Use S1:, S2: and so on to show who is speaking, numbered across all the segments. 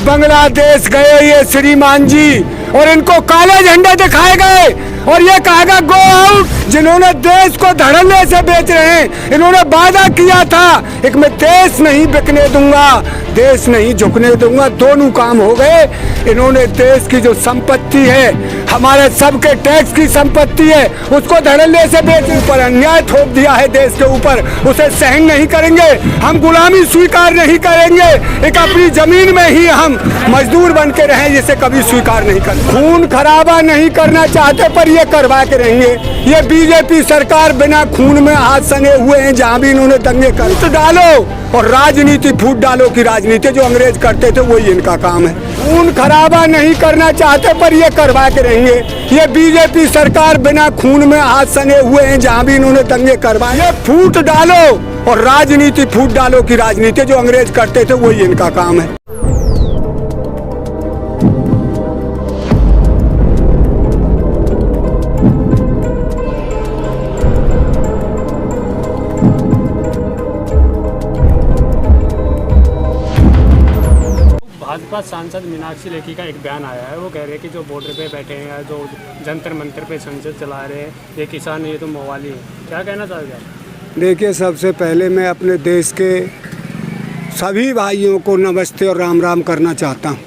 S1: बांग्लादेश गए ये श्रीमान जी और इनको काले झंडे दिखाए गए और ये कहा गया गो आउट। जिन्होंने देश को धड़ल्ले से बेच रहे हैं, इन्होंने वादा किया था एक मैं देश नहीं बिकने दूंगा, देश नहीं झुकने दूंगा, दोनों काम हो गए। इन्होंने देश की जो संपत्ति है, हमारे सबके टैक्स की संपत्ति है, उसको धड़ल्ले से बेच ऊपर अन्याय थोप दिया है देश के ऊपर, उसे सहन नहीं करेंगे। हम गुलामी स्वीकार नहीं करेंगे। एक अपनी जमीन में ही हम मजदूर बन के रहें, जिसे कभी स्वीकार नहीं करें। खून खराबा नहीं करना चाहते पर ये करवा के रहेंगे। ये बीजेपी सरकार बिना खून में हाथ सने हुए हैं, जहाँ भी इन्होंने दंगे कर तो डालो और राजनीति फूट डालो की राजनीति जो अंग्रेज करते थे वही इनका काम है। खून खराबा नहीं करना चाहते पर ये करवा के रहेंगे। ये बीजेपी सरकार बिना खून में हाथ सने हुए हैं, जहाँ भी इन्होंने दंगे करवाए। ये फूट डालो और राजनीति फूट डालो की राजनीति जो अंग्रेज करते थे वही इनका काम है।
S2: भाजपा सांसद मीनाक्षी लेखी का एक बयान आया है। वो कह रहे हैं कि जो बॉर्डर पे बैठे हैं, जो जंतर मंतर पे संसद चला रहे हैं, ये किसान ये तो मवाली है। क्या कहना चाहोगे आप?
S1: देखिए, सबसे पहले मैं अपने देश के सभी भाइयों को नमस्ते और राम राम करना चाहता हूँ।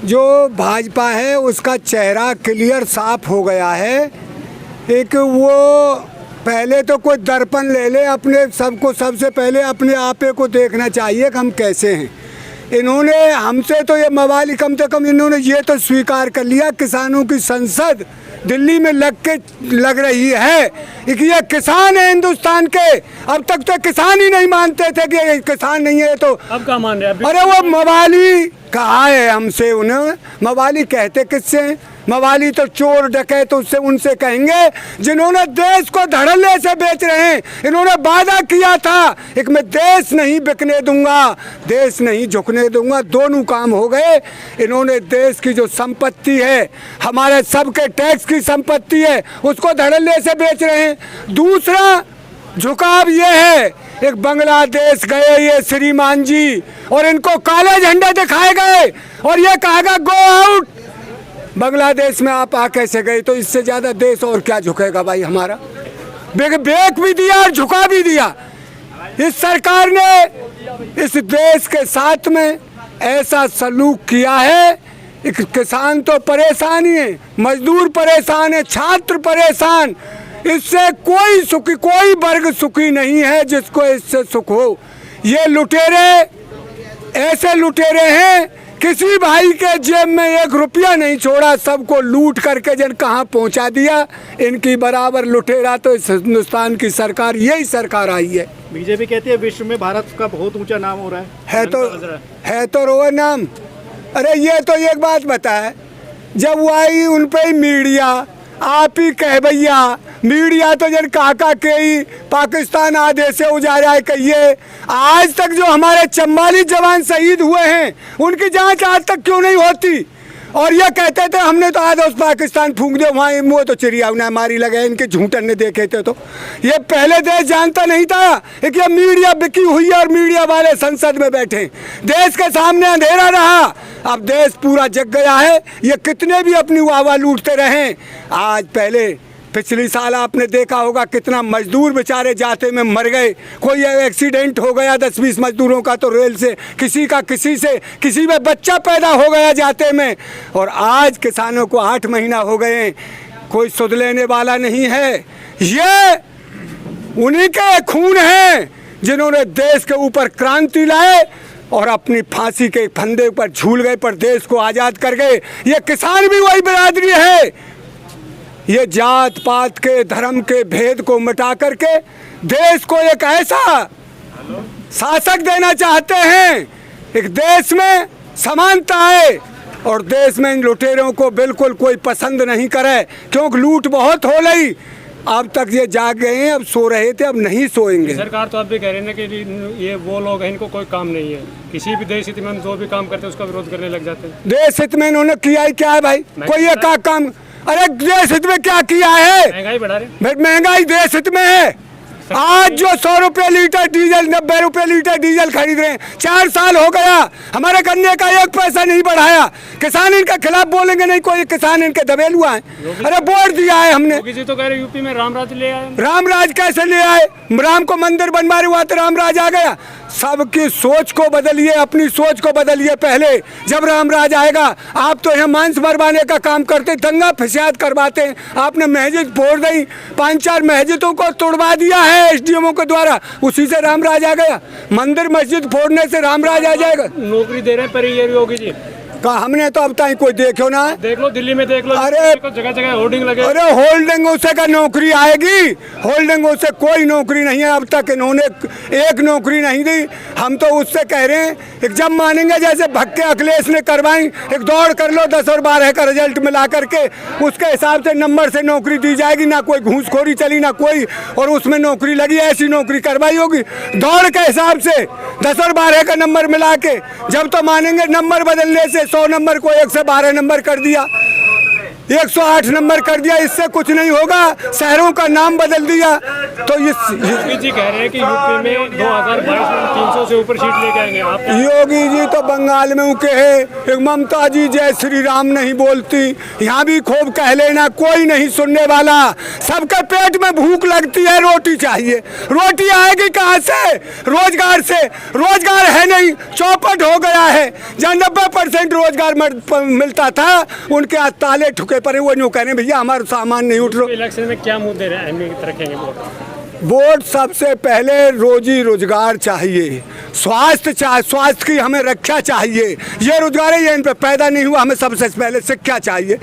S1: जो भाजपा है उसका चेहरा क्लियर साफ हो गया है। एक वो पहले तो कोई दर्पण ले ले, अपने सबको सबसे पहले अपने आपे को देखना चाहिए कि हम कैसे हैं। इन्होंने हमसे तो ये मवाली कम से कम इन्होंने ये तो स्वीकार कर लिया, किसानों की संसद दिल्ली में लग रही है कि ये किसान है हिंदुस्तान के। अब तक तो किसान ही नहीं मानते थे कि ये किसान नहीं है, तो
S2: अब क्या मान रहे हैं?
S1: अरे वो मवाली कहा है हमसे, उन्हें मवाली कहते किससे हैं? मवाली तो चोर डकैत तो उससे उनसे कहेंगे जिन्होंने देश को धड़ल्ले से बेच रहे हैं। इन्होंने वादा किया था एक मैं देश नहीं बिकने दूंगा, देश नहीं झुकने दूंगा, दोनों काम हो गए। इन्होंने देश की जो संपत्ति है, हमारे सबके टैक्स की संपत्ति है, उसको धड़ल्ले से बेच रहे हैं। दूसरा झुकाव ये है, एक बांग्लादेश गए ये श्रीमान जी और इनको काले झंडे दिखाए गए और ये कहा गया गो आउट। बांग्लादेश में आप आ कैसे गए? तो इससे ज़्यादा देश और क्या झुकेगा भाई हमारा? बेक भी दिया और झुका भी दिया। इस सरकार ने इस देश के साथ में ऐसा सलूक किया है, एक किसान तो परेशान ही है, मजदूर परेशान है, छात्र परेशान। इससे कोई वर्ग सुखी नहीं है जिसको इससे सुख हो। ये लुटेरे ऐसे लुटेरे हैं, किसी भाई के जेब में एक रुपया नहीं छोड़ा, सबको लूट करके जन कहाँ पहुँचा दिया। इनकी बराबर लुटेरा तो इस हिंदुस्तान की सरकार, यही सरकार आई है।
S3: बीजेपी कहती है विश्व में भारत का बहुत ऊंचा नाम हो रहा
S1: है तो रोए नाम। अरे ये तो एक बात बताए, जब वो आई उन पे ही मीडिया आप ही कह भैया, मीडिया तो जन काका के ही पाकिस्तान आधे से उजारा है कहिए। आज तक जो हमारे 44 जवान शहीद हुए हैं उनकी जांच आज तक क्यों नहीं होती? और ये कहते थे हमने तो आधा उस पाकिस्तान फूंक दिया, वहाँ वो तो चिड़िया उन्हें मारी लगे, इनके झूठन ने देखे थे। तो ये पहले देश जानता नहीं था कि ये मीडिया बिकी हुई है और मीडिया वाले संसद में बैठे, देश के सामने अंधेरा रहा। अब देश पूरा जग गया है। ये कितने भी अपनी वाहवाही लूटते रहें, आज पहले पिछली साल आपने देखा होगा कितना मजदूर बेचारे जाते में मर गए। कोई एक्सीडेंट हो गया 10-20 मजदूरों का तो रेल से, किसी का किसी में बच्चा पैदा हो गया जाते में। और आज किसानों को 8 महीना हो गए, कोई सुध लेने वाला नहीं है। ये उन्हीं के खून हैं जिन्होंने देश के ऊपर क्रांति लाए और अपनी फांसी के फंदे पर झूल गए, पर देश को आज़ाद कर गए। ये किसान भी वही बिरादरी है। ये जात पात के धर्म के भेद को मिटा करके देश को एक ऐसा शासक देना चाहते हैं, एक देश में समानता है और देश में इन लुटेरों को बिल्कुल कोई पसंद नहीं करे, क्योंकि लूट बहुत हो गई। अब तक ये जाग गए हैं, अब सो रहे थे, अब नहीं सोएंगे।
S2: सरकार तो अब भी कह रही है कि ये वो लोग हैं, इनको कोई काम नहीं है, किसी भी देश हित में जो भी काम करते हैं उसका विरोध करने लग जाते हैं।
S1: देश हित में इन्होंने किया ही क्या है भाई? कोई एक काम, अरे देश हित में क्या किया है?
S2: महंगाई बढ़ा रहे।
S1: महंगाई देश हित में है। आज जो 100 रुपये लीटर डीजल, 90 रुपये लीटर डीजल खरीद रहे हैं, 4 साल हो गया, हमारे गन्ने का 1 पैसा नहीं बढ़ाया। किसान इनके खिलाफ बोलेंगे नहीं, कोई किसान इनके दबेल हुआ है। अरे वोट दिया है हमने।
S2: योगी जी तो कह रहे यूपी में रामराज ले आए।
S1: रामराज कैसे ले आए? राम को मंदिर बनवाए हुआ तो रामराज आ गया। सबकी सोच को बदलिए, अपनी सोच को बदलिए पहले, जब रामराज आएगा। आप तो यहाँ मांस मरवाने का काम करते, दंगा फसाद करवाते हैं। आपने मस्जिद फोड़ दी, 5-4 मस्जिदों को तोड़वा दिया है एसडीएमओ के द्वारा, उसी से रामराज आ गया। मंदिर मस्जिद फोड़ने से रामराज आ जाएगा?
S2: नौकरी दे रहे हैं पर ये योगी जी
S1: कहा हमने तो अब तक कोई देखो ना।
S2: देख लो दिल्ली में, देख लो,
S1: अरे
S2: जगह जगह होर्डिंग लगे।
S1: अरे होल्डिंगों से का नौकरी आएगी? होल्डिंगों से कोई नौकरी नहीं है, अब तक इन्होंने एक नौकरी नहीं दी। हम तो उससे कह रहे हैं एक जब मानेंगे जैसे भक्के अखिलेश ने करवाई, एक दौड़ कर लो 10 और 12 का रिजल्ट मिला करके, उसके हिसाब से नंबर से नौकरी दी जाएगी। ना कोई घूसखोरी चली ना कोई, और उसमें नौकरी लगी, ऐसी नौकरी करवाई होगी दौड़ के हिसाब से 10 और 12 का नंबर मिला के। जब तो मानेंगे नंबर बदलने से 100 नंबर को 1 से 12 नंबर कर दिया, 108 नंबर कर दिया, इससे कुछ नहीं होगा। शहरों का नाम बदल दिया। तो
S2: योगी जी कह रहे हैं कि यूपी में 2022 में 300 से ऊपर सीट लेके आएंगे। आप
S1: योगी जी तो बंगाल में उके है, एक ममता जी जय श्री राम नहीं बोलती, यहाँ भी खूब कह लेना, कोई नहीं सुनने वाला। सबके पेट में भूख लगती है, रोटी चाहिए। रोटी आएगी कहाँ से? रोजगार से। रोजगार है नहीं, चौपट हो गया है। जहाँ 90% रोजगार मिलता था, उनके आज ताले ठुके पर वो न्यू कह रहे हैं भैया हमारा सामान नहीं उठ रहा।
S2: इलेक्शन में क्या मुद्दे अहमियत रखेंगे
S1: वोट? सबसे पहले रोजी रोजगार चाहिए, स्वास्थ्य की हमें रक्षा चाहिए। ये रोजगार है, ये इन पे पैदा नहीं हुआ। हमें सबसे पहले शिक्षा चाहिए,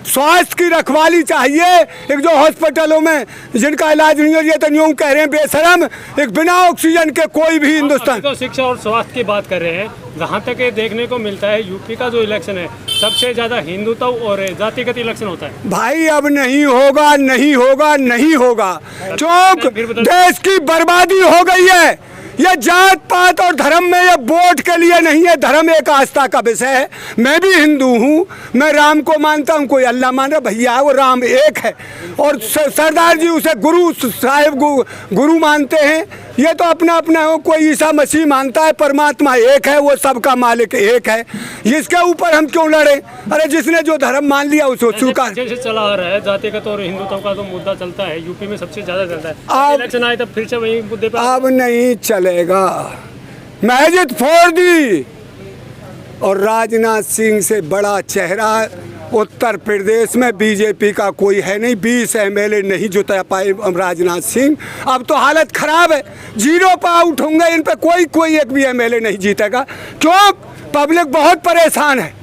S1: स्वास्थ्य की रखवाली चाहिए। एक जो हॉस्पिटलों में जिनका इलाज नहीं हो, ये तो यूँ कह रहे हैं बेशरम, एक बिना ऑक्सीजन के कोई भी हिंदुस्तान।
S2: तो शिक्षा और स्वास्थ्य की बात कर रहे हैं। जहाँ तक ये देखने को मिलता है यूपी का जो इलेक्शन है सबसे ज्यादा हिंदुत्व और जातिगत इलेक्शन होता है।
S1: भाई अब नहीं होगा, नहीं होगा, नहीं होगा। चौक देश की बर्बादी हो गई है। ये जात पात और धर्म में ये वोट के लिए नहीं है। धर्म एक आस्था का विषय है। मैं भी हिंदू हूँ, मैं राम को मानता हूँ, कोई अल्लाह मान रहा, भैया वो राम एक है। और सरदार जी उसे गुरु साहिब गुरु मानते हैं। ये तो अपना अपना हो, कोई ईसा मसीह मानता है, परमात्मा एक है, वो सबका मालिक एक है। इसके ऊपर हम क्यों लड़े? अरे जिसने जो धर्म मान लिया उसको स्वीकार।
S2: जैसे चला आ रहा है जातिगत और हिंदुत्व का जो मुद्दा चलता है यूपी में सबसे ज्यादा चलता है। इलेक्शन आए तब फिर से वही मुद्दे पे
S1: अब नहीं चलेगा। मस्जिद फोड़ दी, और राजनाथ सिंह से बड़ा चेहरा उत्तर प्रदेश में बीजेपी का कोई है नहीं। 20 MLA नहीं जुटा पाए राजनाथ सिंह। अब तो हालत खराब है, 0 पे आउट होंगे। इन पे कोई एक भी MLA नहीं जीतेगा। क्यों? पब्लिक बहुत परेशान है।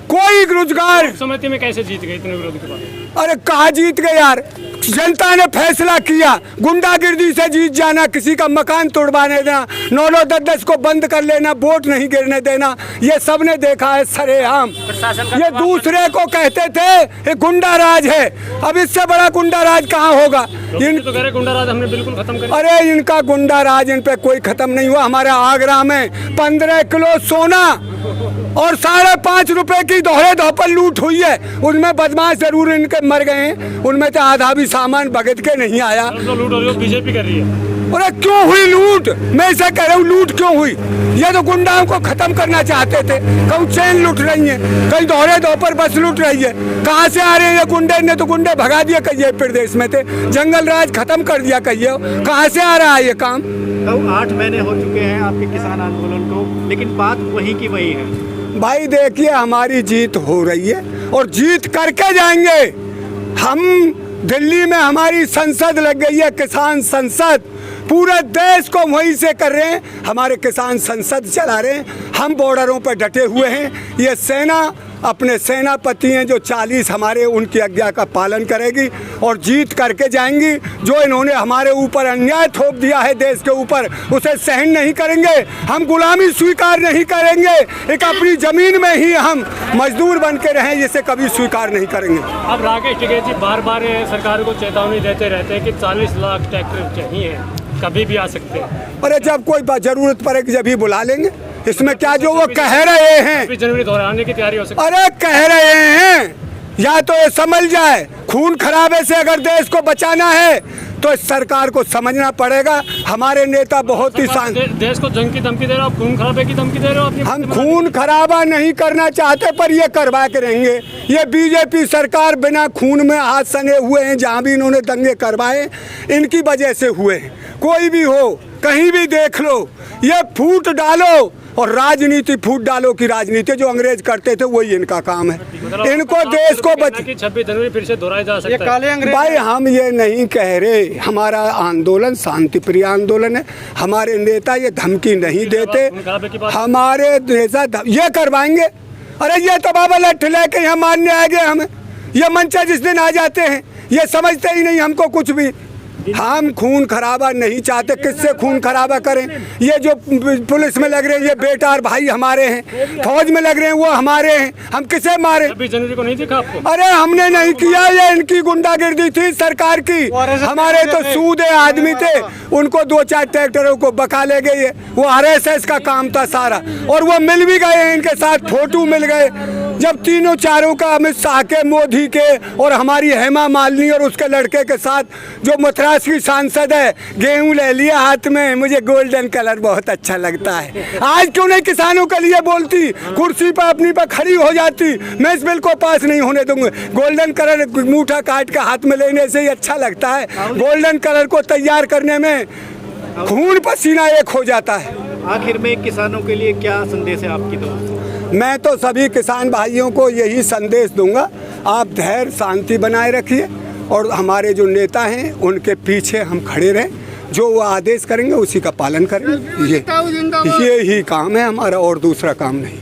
S1: कोई रोजगार
S2: समिति में कैसे जीत गए इतने विरोध के बाद?
S1: अरे कहाँ जीत गए यार? जनता ने फैसला किया, गुंडागिर्दी से जीत जाना, किसी का मकान तोड़वाने देना, 9-9, 10-10 को बंद कर लेना, वोट नहीं गिरने देना, ये सबने देखा है सरेआम। ये दूसरे को कहते थे ये गुंडा राज है। अब इससे बड़ा गुंडा राज कहाँ होगा?
S2: इन तो कह रहे गुंडा राज हमने बिल्कुल खत्म कर।
S1: अरे इनका गुंडा राज इन पे कोई खत्म नहीं हुआ। हमारे आगरा में 15 किलो सोना और 5.5 रुपए की दोहरे धोपल लूट हुई है। उनमें बदमाश जरूर इनके मर गए हैं, उनमें तो आधा भी सामान भगत के नहीं आया।
S2: लूट बीजेपी कर रही है।
S1: अरे क्यों हुई लूट? मैं ऐसा कह रहा हूँ, लूट क्यों हुई? ये तो गुंडाओं को खत्म करना चाहते थे। कहीं चैन लूट रही है, कहीं दोहरे दोपहर बस लूट रही है। कहाँ से आ रहे हैं ये गुंडे? ने तो गुंडे भगा दिया कहिए, प्रदेश में थे, जंगल राज खत्म कर दिया कहिए। कहाँ से आ रहा है ये काम?
S3: तो 8 महीने हो चुके हैं आपके किसान आंदोलन को, लेकिन बात वही की वही है।
S1: भाई देखिए, हमारी जीत हो रही है और जीत करके जाएंगे हम। दिल्ली में हमारी संसद लग गई है, किसान संसद। पूरे देश को वहीं से कर रहे हैं, हमारे किसान संसद चला रहे हैं। हम बॉर्डरों पर डटे हुए हैं। ये सेना अपने सेनापति हैं जो 40 हमारे, उनकी आज्ञा का पालन करेगी और जीत करके जाएंगी। जो इन्होंने हमारे ऊपर अन्याय थोप दिया है देश के ऊपर, उसे सहन नहीं करेंगे। हम गुलामी स्वीकार नहीं करेंगे। एक अपनी जमीन में ही हम मजदूर बन के रहें, जिसे कभी स्वीकार नहीं करेंगे।
S2: अब राकेश टिकैत जी बार बार सरकार को चेतावनी देते रहते हैं कि 40 लाख ट्रैक्टर चाहिए, कभी भी आ सकते हैं।
S1: अरे जब कोई जरूरत पड़ेगी जब ही बुला लेंगे। इसमें क्या जो वो कह रहे हैं,
S2: 26 जनवरी दोहराने की तैयारी हो सकती है।
S1: अरे कह रहे हैं या तो ये समझ जाए खून खराबे से अगर देश को बचाना है तो इस सरकार को समझना पड़ेगा। हमारे नेता बहुत ही शांत,
S2: देश को जंग की धमकी दे रहे हो, आप खून खराबे की धमकी दे रहे हो अपनी।
S1: हम खून खराबा नहीं करना चाहते पर ये करवा के रहेंगे। ये बीजेपी सरकार बिना खून में हाथ सने हुए हैं, जहाँ भी इन्होंने दंगे करवाए इनकी वजह से हुए हैं। कोई भी हो, कहीं भी देख लो, ये फूट डालो और राजनीति फूट डालो की राजनीति जो अंग्रेज करते थे वही इनका काम है। इनको देश को
S2: 26 जनवरी फिर से दोहराया जा सकता है।
S3: काले अंग्रेज
S1: भाई हम ये नहीं कह रहे, हमारा आंदोलन शांति प्रिय आंदोलन है। हमारे नेता ये धमकी नहीं देते, हमारे नेता ये करवाएंगे। अरे ये तो बाबा लठ लेके यहाँ मानने आ गए हमें, ये मंचा जिस दिन आ जाते हैं ये समझते ही नहीं हमको कुछ भी। हम खून खराबा नहीं चाहते, किससे खून खराबा करें। ये जो पुलिस में लग रहे हैं ये बेटा और भाई हमारे हैं, फौज में लग रहे हैं वो हमारे हैं, हम किसे मारे।
S2: 26 जनवरी को नहीं दिखा आपको?
S1: अरे हमने नहीं किया, ये इनकी गुंडागिर्दी थी सरकार की। हमारे तो सूदे आदमी थे, उनको 2-4 ट्रैक्टरों को बका ले गए, वो RSS का काम था सारा। और वो मिल भी गए हैं, इनके साथ फोटो मिल गए। जब तीनों चारों का अमित शाह के, मोदी के और हमारी हेमा मालिनी और उसके लड़के के साथ जो मद्रास की सांसद है, गेहूं ले लिया हाथ में। मुझे गोल्डन कलर बहुत अच्छा लगता है। आज क्यों नहीं किसानों के लिए बोलती, कुर्सी पर अपनी पर खड़ी हो जाती। मैं इस बिल को पास नहीं होने दूंगा। गोल्डन कलर मुठा काट के हाथ में लेने से ही अच्छा लगता है। गोल्डन कलर को तैयार करने में खून पसीना एक हो जाता है।
S3: आखिर में किसानों के लिए क्या संदेश है आपकी तरफ से?
S1: मैं तो सभी किसान भाइयों को यही संदेश दूंगा, आप धैर्य शांति बनाए रखिए और हमारे जो नेता हैं उनके पीछे हम खड़े रहें। जो वो आदेश करेंगे उसी का पालन करें। ये ही काम है हमारा और दूसरा काम नहीं।